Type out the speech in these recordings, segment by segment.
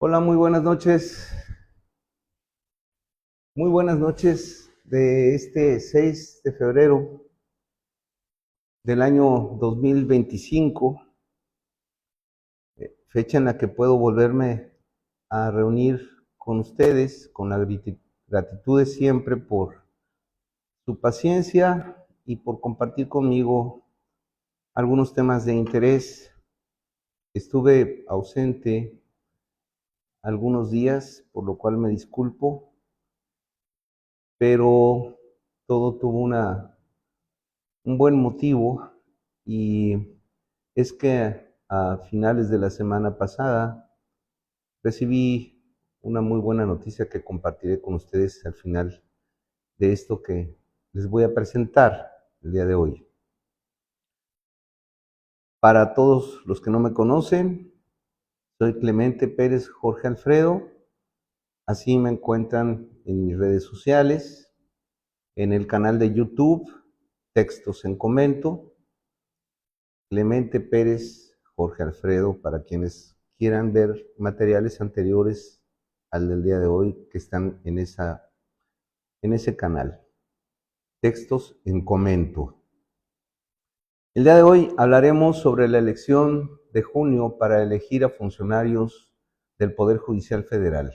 Hola, muy buenas noches. Muy buenas noches de este 6 de febrero del año 2025, fecha en la que puedo volverme a reunir con ustedes, con la gratitud de siempre por su paciencia y por compartir conmigo algunos temas de interés. Estuve ausente algunos días, por lo cual me disculpo, pero todo tuvo un buen motivo, y es que a finales de la semana pasada recibí una muy buena noticia que compartiré con ustedes al final de esto que les voy a presentar el día de hoy. Para todos los que no me conocen, soy Clemente Pérez Jorge Alfredo. Así me encuentran en mis redes sociales, en el canal de YouTube Textos en Comento, Clemente Pérez Jorge Alfredo, para quienes quieran ver materiales anteriores al del día de hoy que están en ese canal. Textos en Comento. El día de hoy hablaremos sobre la elección de junio para elegir a funcionarios del Poder Judicial Federal.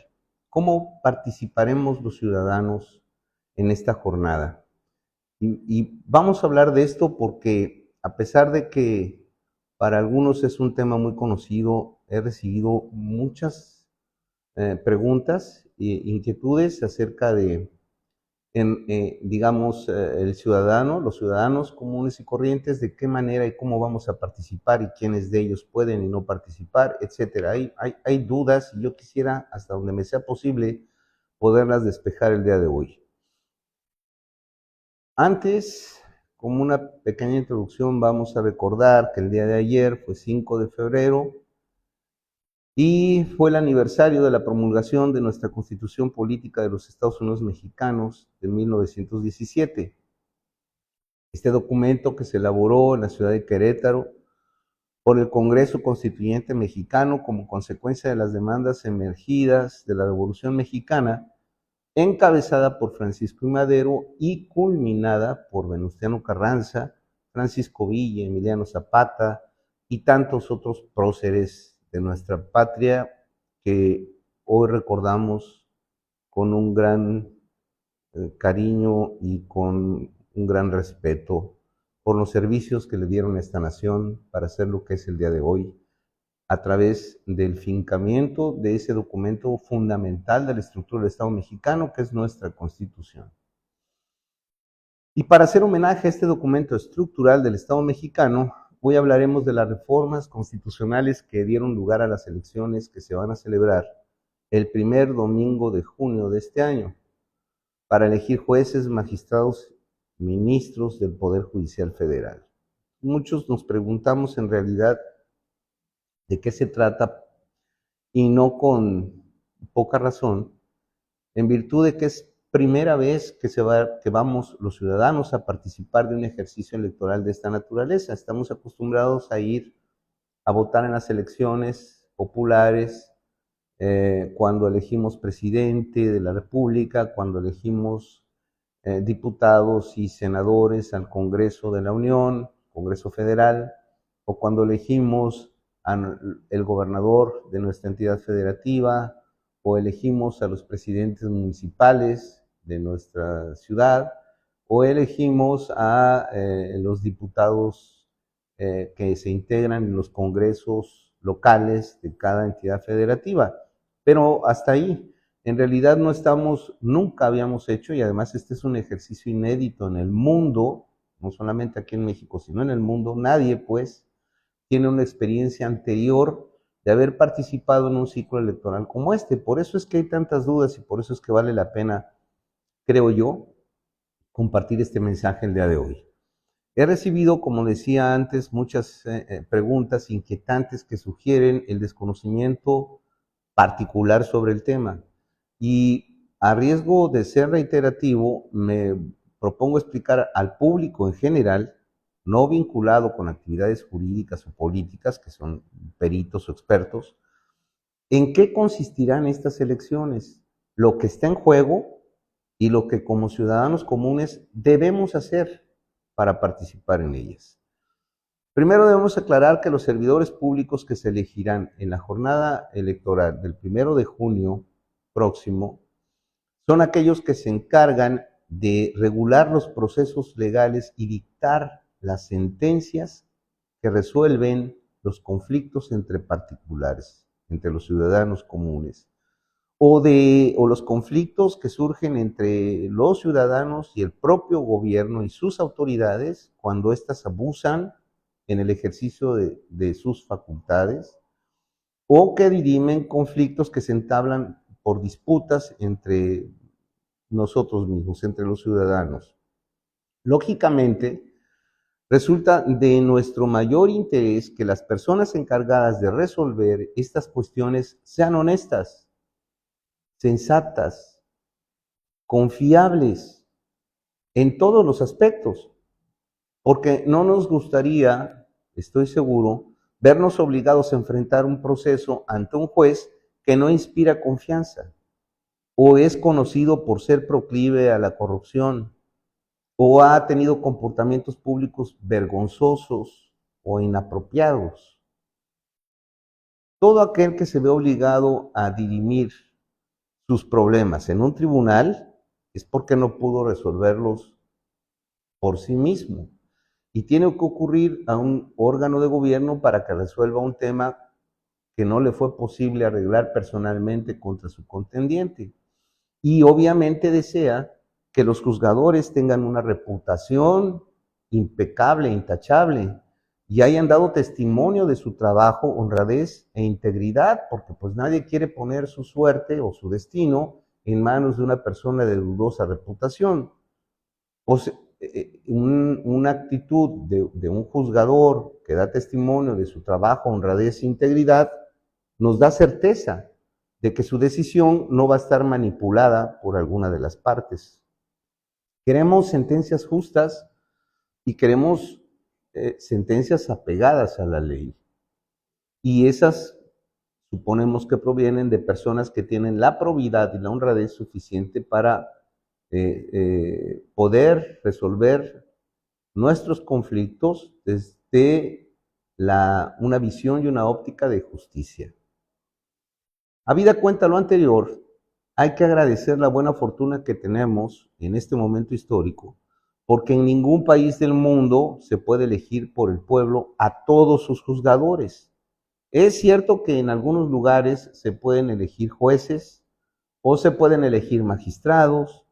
¿Cómo participaremos los ciudadanos en esta jornada? Y vamos a hablar de esto porque, a pesar de que para algunos es un tema muy conocido, he recibido muchas preguntas e inquietudes acerca de, digamos, el ciudadano, los ciudadanos comunes y corrientes, de qué manera y cómo vamos a participar y quiénes de ellos pueden y no participar, etcétera. Hay dudas y yo quisiera, hasta donde me sea posible, poderlas despejar el día de hoy. Antes, como una pequeña introducción, vamos a recordar que el día de ayer fue 5 de febrero y fue el aniversario de la promulgación de nuestra Constitución Política de los Estados Unidos Mexicanos de 1917. Este documento, que se elaboró en la ciudad de Querétaro por el Congreso Constituyente Mexicano como consecuencia de las demandas emergidas de la Revolución Mexicana, encabezada por Francisco I. Madero y culminada por Venustiano Carranza, Francisco Villa, Emiliano Zapata y tantos otros próceres de nuestra patria que hoy recordamos con un gran cariño y con un gran respeto por los servicios que le dieron a esta nación para hacer lo que es el día de hoy, a través del fincamiento de ese documento fundamental de la estructura del Estado mexicano, que es nuestra Constitución. Y para hacer homenaje a este documento estructural del Estado mexicano, hoy hablaremos de las reformas constitucionales que dieron lugar a las elecciones que se van a celebrar el primer domingo de junio de este año, para elegir jueces, magistrados, ministros del Poder Judicial Federal. Muchos nos preguntamos en realidad de qué se trata, y no con poca razón, en virtud de que es primera vez que vamos los ciudadanos a participar de un ejercicio electoral de esta naturaleza. Estamos acostumbrados a ir a votar en las elecciones populares, cuando elegimos presidente de la República, cuando elegimos diputados y senadores al Congreso de la Unión, Congreso Federal, o cuando elegimos el gobernador de nuestra entidad federativa, o elegimos a los presidentes municipales de nuestra ciudad, o elegimos a los diputados que se integran en los congresos locales de cada entidad federativa. Pero hasta ahí. En realidad nunca habíamos hecho, y además este es un ejercicio inédito en el mundo, no solamente aquí en México, sino en el mundo. Nadie, pues, tiene una experiencia anterior de haber participado en un ciclo electoral como este. Por eso es que hay tantas dudas y por eso es que vale la pena, creo yo, compartir este mensaje el día de hoy. He recibido, como decía antes, muchas preguntas inquietantes que sugieren el desconocimiento particular sobre el tema. Y a riesgo de ser reiterativo, me propongo explicar al público en general, no vinculado con actividades jurídicas o políticas, que son peritos o expertos, ¿En qué consistirán estas elecciones? Lo que está en juego y lo que como ciudadanos comunes debemos hacer para participar en ellas. Primero debemos aclarar que los servidores públicos que se elegirán en la jornada electoral del 1 de junio próximo son aquellos que se encargan de regular los procesos legales y dictar las sentencias que resuelven los conflictos entre particulares, entre los ciudadanos comunes, o los conflictos que surgen entre los ciudadanos y el propio gobierno y sus autoridades cuando éstas abusan en el ejercicio de sus facultades, o que dirimen conflictos que se entablan por disputas entre nosotros mismos, entre los ciudadanos. Lógicamente, resulta de nuestro mayor interés que las personas encargadas de resolver estas cuestiones sean honestas, sensatas, confiables en todos los aspectos, porque no nos gustaría, estoy seguro, vernos obligados a enfrentar un proceso ante un juez que no inspira confianza, o es conocido por ser proclive a la corrupción, o ha tenido comportamientos públicos vergonzosos o inapropiados. Todo aquel que se ve obligado a dirimir sus problemas en un tribunal es porque no pudo resolverlos por sí mismo y tiene que ocurrir a un órgano de gobierno para que resuelva un tema que no le fue posible arreglar personalmente contra su contendiente. Y obviamente desea que los juzgadores tengan una reputación impecable, intachable, y hayan dado testimonio de su trabajo, honradez e integridad, porque pues nadie quiere poner su suerte o su destino en manos de una persona de dudosa reputación. O sea, una actitud de un juzgador que da testimonio de su trabajo, honradez e integridad, nos da certeza de que su decisión no va a estar manipulada por alguna de las partes. Queremos sentencias justas y queremos sentencias apegadas a la ley. Y esas suponemos que provienen de personas que tienen la probidad y la honradez suficiente para poder resolver nuestros conflictos desde una visión y una óptica de justicia. Habida cuenta lo anterior, hay que agradecer la buena fortuna que tenemos en este momento histórico, porque en ningún país del mundo se puede elegir por el pueblo a todos sus juzgadores. Es cierto que en algunos lugares se pueden elegir jueces, o se pueden elegir magistrados,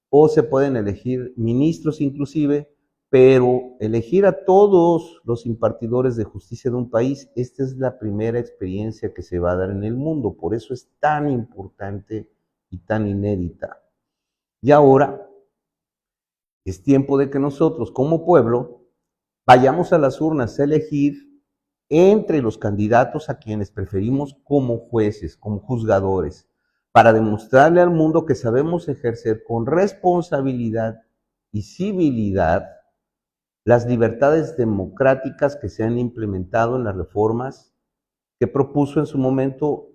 o se pueden elegir ministros inclusive, pero elegir a todos los impartidores de justicia de un país, esta es la primera experiencia que se va a dar en el mundo, por eso es tan importante y tan inédita. Y ahora es tiempo de que nosotros como pueblo vayamos a las urnas a elegir entre los candidatos a quienes preferimos como jueces, como juzgadores, para demostrarle al mundo que sabemos ejercer con responsabilidad y civilidad las libertades democráticas que se han implementado en las reformas que propuso en su momento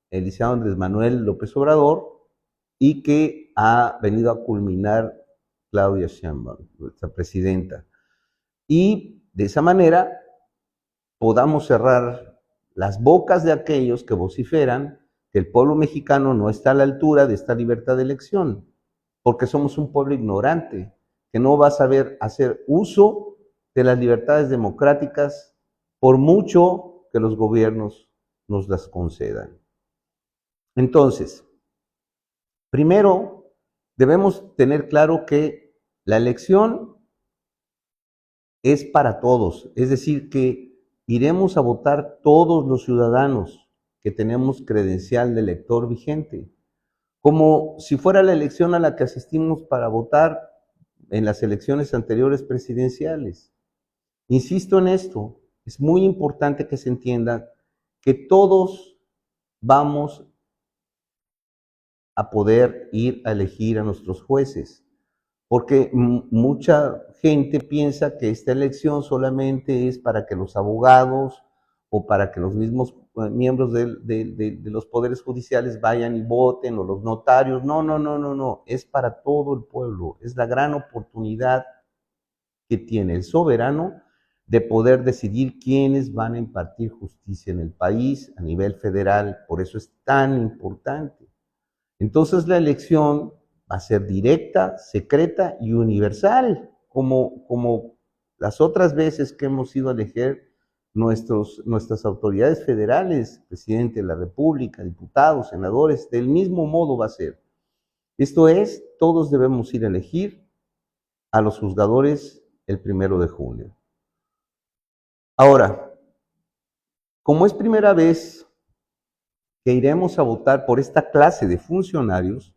el licenciado Andrés Manuel López Obrador y que ha venido a culminar Claudia Sheinbaum, nuestra presidenta. Y de esa manera podamos cerrar las bocas de aquellos que vociferan que el pueblo mexicano no está a la altura de esta libertad de elección, porque somos un pueblo ignorante, que no va a saber hacer uso de las libertades democráticas por mucho que los gobiernos nos las concedan. Entonces, primero debemos tener claro que la elección es para todos, es decir, que iremos a votar todos los ciudadanos que tenemos credencial de elector vigente, como si fuera la elección a la que asistimos para votar en las elecciones anteriores presidenciales. Insisto en esto, es muy importante que se entienda que todos vamos a poder ir a elegir a nuestros jueces, porque mucha gente piensa que esta elección solamente es para que los abogados o para que los mismos miembros de los poderes judiciales vayan y voten, o los notarios. No, no, no, no, no. Es para todo el pueblo. Es la gran oportunidad que tiene el soberano de poder decidir quiénes van a impartir justicia en el país a nivel federal. Por eso es tan importante. Entonces la elección va a ser directa, secreta y universal, como las otras veces que hemos ido a elegir nuestras autoridades federales, presidente de la República, diputados, senadores, del mismo modo va a ser. Esto es, todos debemos ir a elegir a los juzgadores el 1 de junio. Ahora, como es primera vez que iremos a votar por esta clase de funcionarios,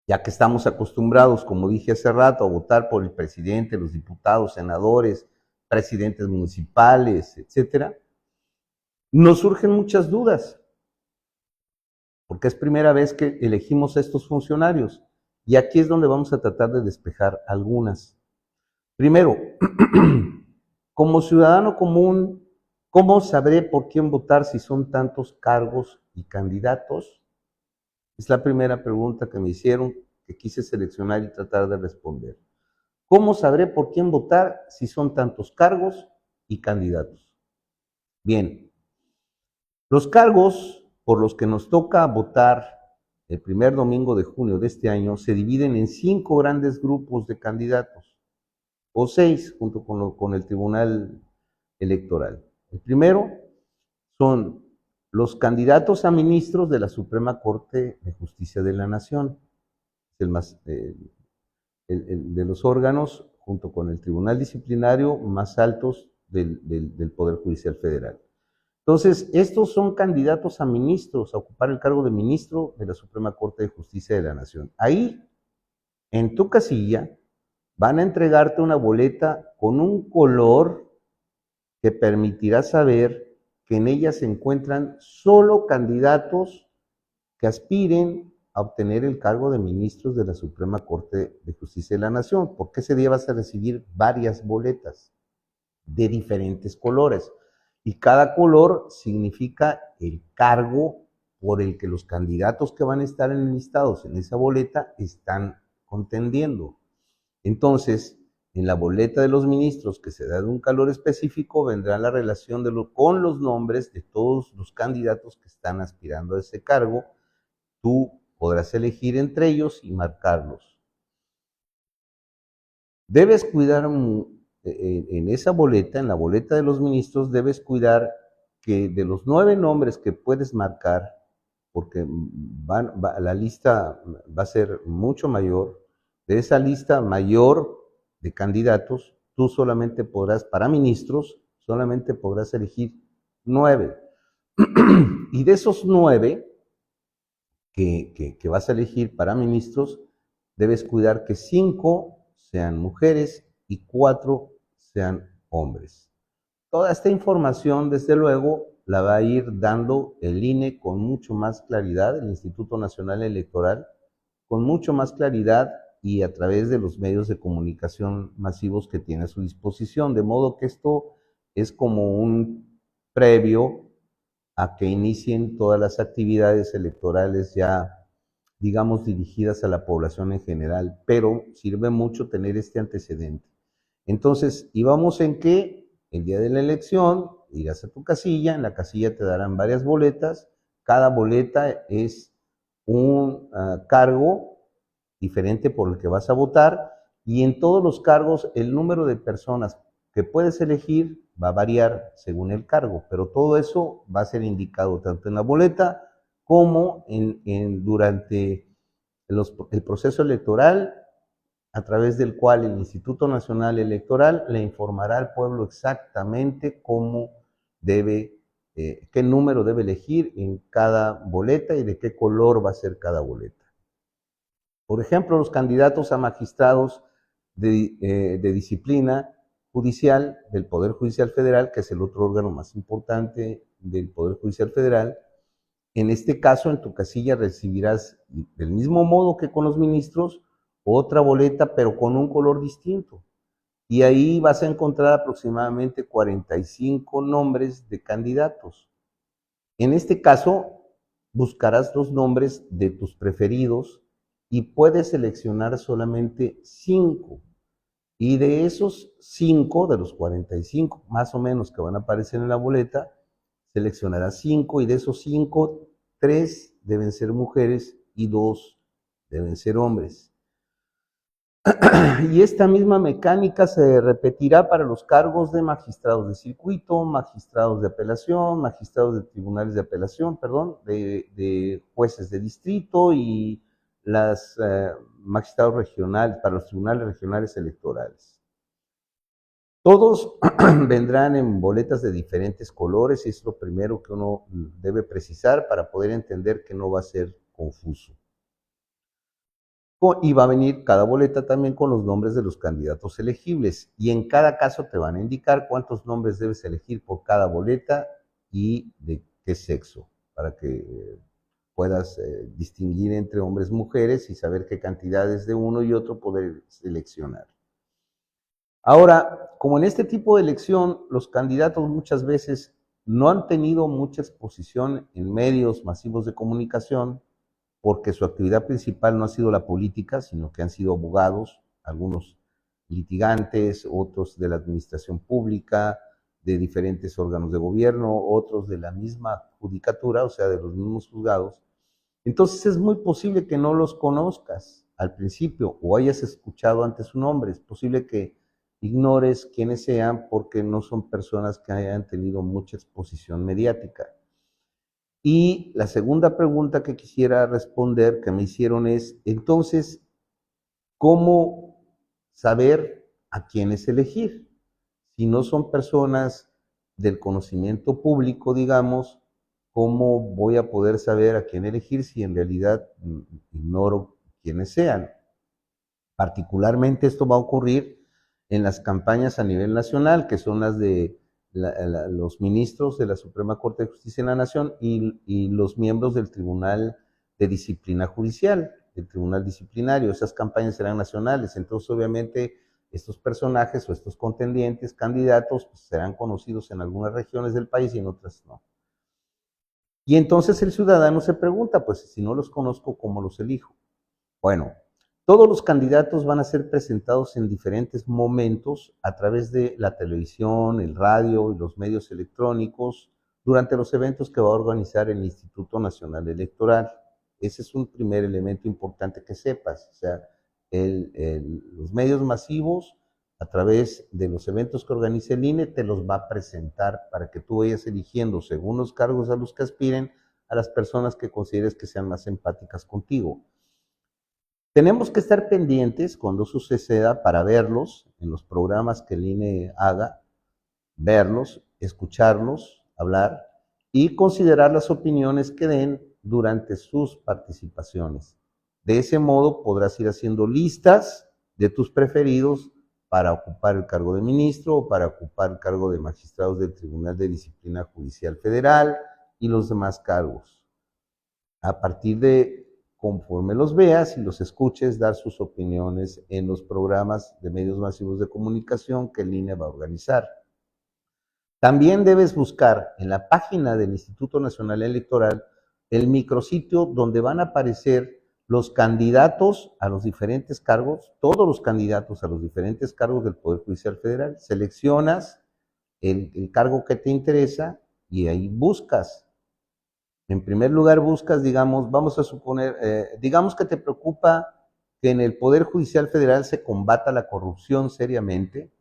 ya que estamos acostumbrados, como dije hace rato, a votar por el presidente, los diputados, senadores, presidentes municipales, etcétera, nos surgen muchas dudas, porque es primera vez que elegimos a estos funcionarios, y aquí es donde vamos a tratar de despejar algunas. Primero, como ciudadano común, ¿cómo sabré por quién votar si son tantos cargos y candidatos? Es la primera pregunta que me hicieron, que quise seleccionar y tratar de responder. ¿Cómo sabré por quién votar si son tantos cargos y candidatos? Bien, los cargos por los que nos toca votar el primer domingo de junio de este año se dividen en 5 grandes grupos de candidatos, o 6 junto con el Tribunal Electoral. El primero son los candidatos a ministros de la Suprema Corte de Justicia de la Nación, el de los órganos, junto con el Tribunal Disciplinario, más altos del Poder Judicial Federal. Entonces, estos son candidatos a ministros, a ocupar el cargo de ministro de la Suprema Corte de Justicia de la Nación. Ahí, en tu casilla, van a entregarte una boleta con un color que permitirá saber que en ella se encuentran solo candidatos que aspiren a obtener el cargo de ministros de la Suprema Corte de Justicia de la Nación, porque ese día vas a recibir varias boletas de diferentes colores, y cada color significa el cargo por el que los candidatos que van a estar enlistados en esa boleta están contendiendo. Entonces, en la boleta de los ministros, que se da de un color específico, vendrá la relación con los nombres de todos los candidatos que están aspirando a ese cargo. Tú podrás elegir entre ellos y marcarlos. Debes cuidar en esa boleta, en la boleta de los ministros, debes cuidar que de los 9 nombres que puedes marcar, porque la lista va a ser mucho mayor, de esa lista mayor de candidatos, tú solamente podrás, para ministros, solamente podrás elegir 9. Y de esos 9 que vas a elegir para ministros, debes cuidar que 5 sean mujeres y 4 sean hombres. Toda esta información, desde luego, la va a ir dando el INE con mucho más claridad, el Instituto Nacional Electoral, con mucho más claridad y a través de los medios de comunicación masivos que tiene a su disposición. De modo que esto es como un previo a que inicien todas las actividades electorales ya, digamos, dirigidas a la población en general, pero sirve mucho tener este antecedente. Entonces, íbamos en que el día de la elección irás a tu casilla, en la casilla te darán varias boletas, cada boleta es un cargo diferente por el que vas a votar, y en todos los cargos el número de personas que puedes elegir va a variar según el cargo, pero todo eso va a ser indicado tanto en la boleta como durante el proceso electoral, a través del cual el Instituto Nacional Electoral le informará al pueblo exactamente cómo debe, qué número debe elegir en cada boleta y de qué color va a ser cada boleta. Por ejemplo, los candidatos a magistrados de disciplina judicial del Poder Judicial Federal, que es el otro órgano más importante del Poder Judicial Federal, en este caso, en tu casilla recibirás, del mismo modo que con los ministros, otra boleta, pero con un color distinto. Y ahí vas a encontrar aproximadamente 45 nombres de candidatos. En este caso, buscarás los nombres de tus preferidos y puedes seleccionar solamente 5. Y de esos 5, de los 45 más o menos que van a aparecer en la boleta, seleccionarás 5 y de esos 5, 3 deben ser mujeres y 2 deben ser hombres. Y esta misma mecánica se repetirá para los cargos de magistrados de circuito, magistrados de apelación, magistrados de tribunales de apelación, perdón, de jueces de distrito y las magistrados regionales, para los tribunales regionales electorales. Todos vendrán en boletas de diferentes colores y es lo primero que uno debe precisar para poder entender que no va a ser confuso. Y va a venir cada boleta también con los nombres de los candidatos elegibles. Y en cada caso te van a indicar cuántos nombres debes elegir por cada boleta y de qué sexo, para que puedas distinguir entre hombres y mujeres y saber qué cantidades de uno y otro poder seleccionar. Ahora, como en este tipo de elección, los candidatos muchas veces no han tenido mucha exposición en medios masivos de comunicación, porque su actividad principal no ha sido la política, sino que han sido abogados, algunos litigantes, otros de la administración pública, de diferentes órganos de gobierno, otros de la misma judicatura, o sea, de los mismos juzgados. Entonces es muy posible que no los conozcas al principio o hayas escuchado antes su nombre. Es posible que ignores quiénes sean porque no son personas que hayan tenido mucha exposición mediática. Y la segunda pregunta que quisiera responder que me hicieron es, entonces, ¿cómo saber a quiénes elegir? Si no son personas del conocimiento público, digamos, ¿cómo voy a poder saber a quién elegir si en realidad ignoro quiénes sean? Particularmente esto va a ocurrir en las campañas a nivel nacional, que son las de los ministros de la Suprema Corte de Justicia de la Nación y los miembros del Tribunal de Disciplina Judicial, del Tribunal Disciplinario. Esas campañas serán nacionales, entonces obviamente estos personajes o estos contendientes, candidatos, pues, serán conocidos en algunas regiones del país y en otras no. Y entonces el ciudadano se pregunta, pues si no los conozco, ¿cómo los elijo? Bueno, todos los candidatos van a ser presentados en diferentes momentos a través de la televisión, el radio y los medios electrónicos durante los eventos que va a organizar el Instituto Nacional Electoral. Ese es un primer elemento importante que sepas. O sea, los medios masivos, a través de los eventos que organiza el INE, te los va a presentar para que tú vayas eligiendo, según los cargos a los que aspiren, a las personas que consideres que sean más empáticas contigo. Tenemos que estar pendientes cuando eso suceda para verlos en los programas que el INE haga, verlos, escucharlos, hablar y considerar las opiniones que den durante sus participaciones. De ese modo podrás ir haciendo listas de tus preferidos para ocupar el cargo de ministro o para ocupar el cargo de magistrados del Tribunal de Disciplina Judicial Federal y los demás cargos. A partir de conforme los veas y los escuches, dar sus opiniones en los programas de medios masivos de comunicación que el INE va a organizar. También debes buscar en la página del Instituto Nacional Electoral el micrositio donde van a aparecer los candidatos a los diferentes cargos, todos los candidatos a los diferentes cargos del Poder Judicial Federal. Seleccionas el cargo que te interesa y ahí buscas. En primer lugar buscas, digamos, vamos a suponer, digamos que te preocupa que en el Poder Judicial Federal se combata la corrupción seriamente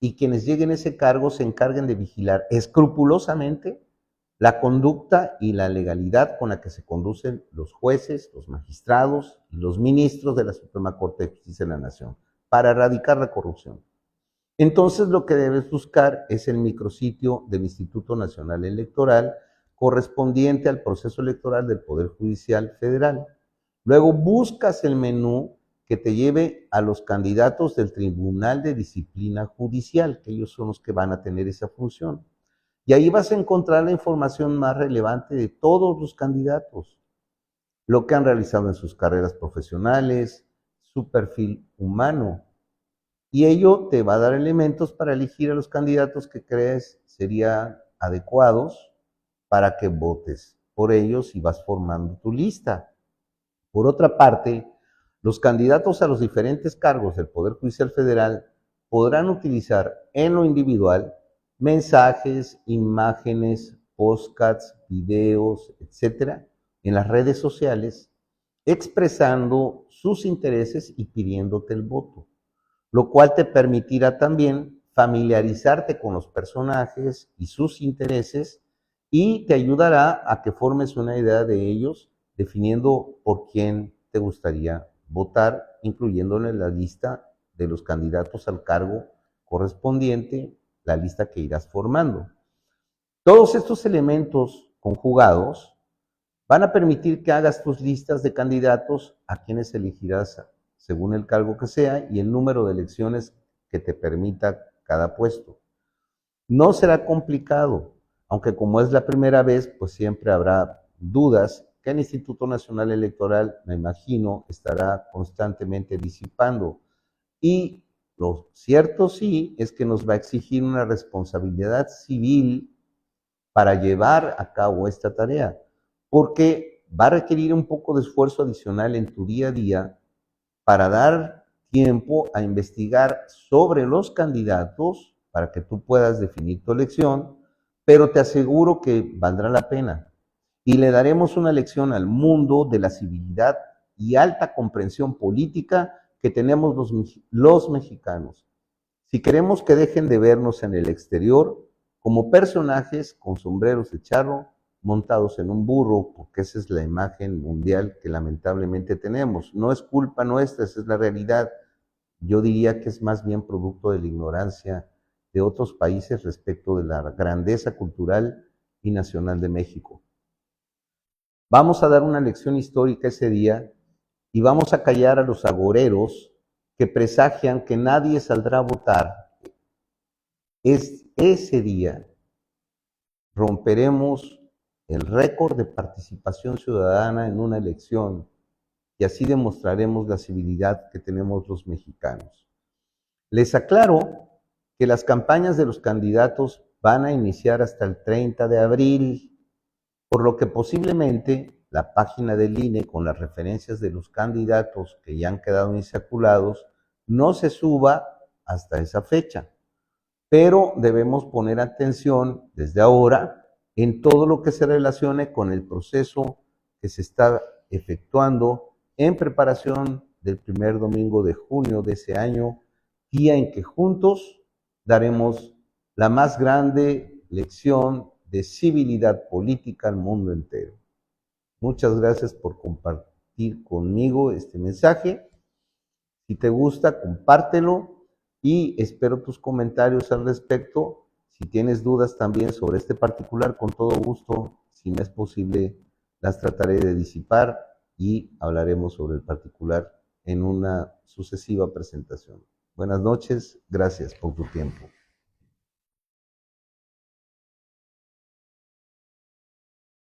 y quienes lleguen a ese cargo se encarguen de vigilar escrupulosamente la conducta y la legalidad con la que se conducen los jueces, los magistrados y los ministros de la Suprema Corte de Justicia de la Nación para erradicar la corrupción. Entonces lo que debes buscar es el micrositio del Instituto Nacional Electoral correspondiente al proceso electoral del Poder Judicial Federal. Luego buscas el menú que te lleve a los candidatos del Tribunal de Disciplina Judicial, que ellos son los que van a tener esa función. Y ahí vas a encontrar la información más relevante de todos los candidatos, lo que han realizado en sus carreras profesionales, su perfil humano. Y ello te va a dar elementos para elegir a los candidatos que crees serían adecuados para que votes por ellos y vas formando tu lista. Por otra parte, los candidatos a los diferentes cargos del Poder Judicial Federal podrán utilizar en lo individual mensajes, imágenes, podcasts, videos, etcétera, en las redes sociales, expresando sus intereses y pidiéndote el voto, lo cual te permitirá también familiarizarte con los personajes y sus intereses y te ayudará a que formes una idea de ellos, definiendo por quién te gustaría votar, incluyéndole la lista de los candidatos al cargo correspondiente, la lista que irás formando. Todos estos elementos conjugados van a permitir que hagas tus listas de candidatos a quienes elegirás según el cargo que sea y el número de elecciones que te permita cada puesto. No será complicado, aunque como es la primera vez, pues siempre habrá dudas que el Instituto Nacional Electoral, me imagino, estará constantemente disipando. Y lo cierto sí es que nos va a exigir una responsabilidad civil para llevar a cabo esta tarea, porque va a requerir un poco de esfuerzo adicional en tu día a día para dar tiempo a investigar sobre los candidatos para que tú puedas definir tu elección, pero te aseguro que valdrá la pena. Y le daremos una lección al mundo de la civilidad y alta comprensión política que tenemos los mexicanos. Si queremos que dejen de vernos en el exterior como personajes con sombreros de charro montados en un burro, porque esa es la imagen mundial que lamentablemente tenemos. No es culpa nuestra, esa es la realidad. Yo diría que es más bien producto de la ignorancia de otros países respecto de la grandeza cultural y nacional de México. Vamos a dar una lección histórica ese día y vamos a callar a los agoreros que presagian que nadie saldrá a votar. Ese día romperemos el récord de participación ciudadana en una elección y así demostraremos la civilidad que tenemos los mexicanos. Les aclaro que las campañas de los candidatos van a iniciar hasta el 30 de abril, por lo que posiblemente la página del INE con las referencias de los candidatos que ya han quedado insaculados no se suba hasta esa fecha. Pero debemos poner atención desde ahora en todo lo que se relacione con el proceso que se está efectuando en preparación del primer domingo de junio de ese año, día en que juntos daremos la más grande lección de civilidad política al mundo entero. Muchas gracias por compartir conmigo este mensaje. Si te gusta, compártelo y espero tus comentarios al respecto. Si tienes dudas también sobre este particular, con todo gusto, si me es posible, las trataré de disipar y hablaremos sobre el particular en una sucesiva presentación. Buenas noches, gracias por tu tiempo.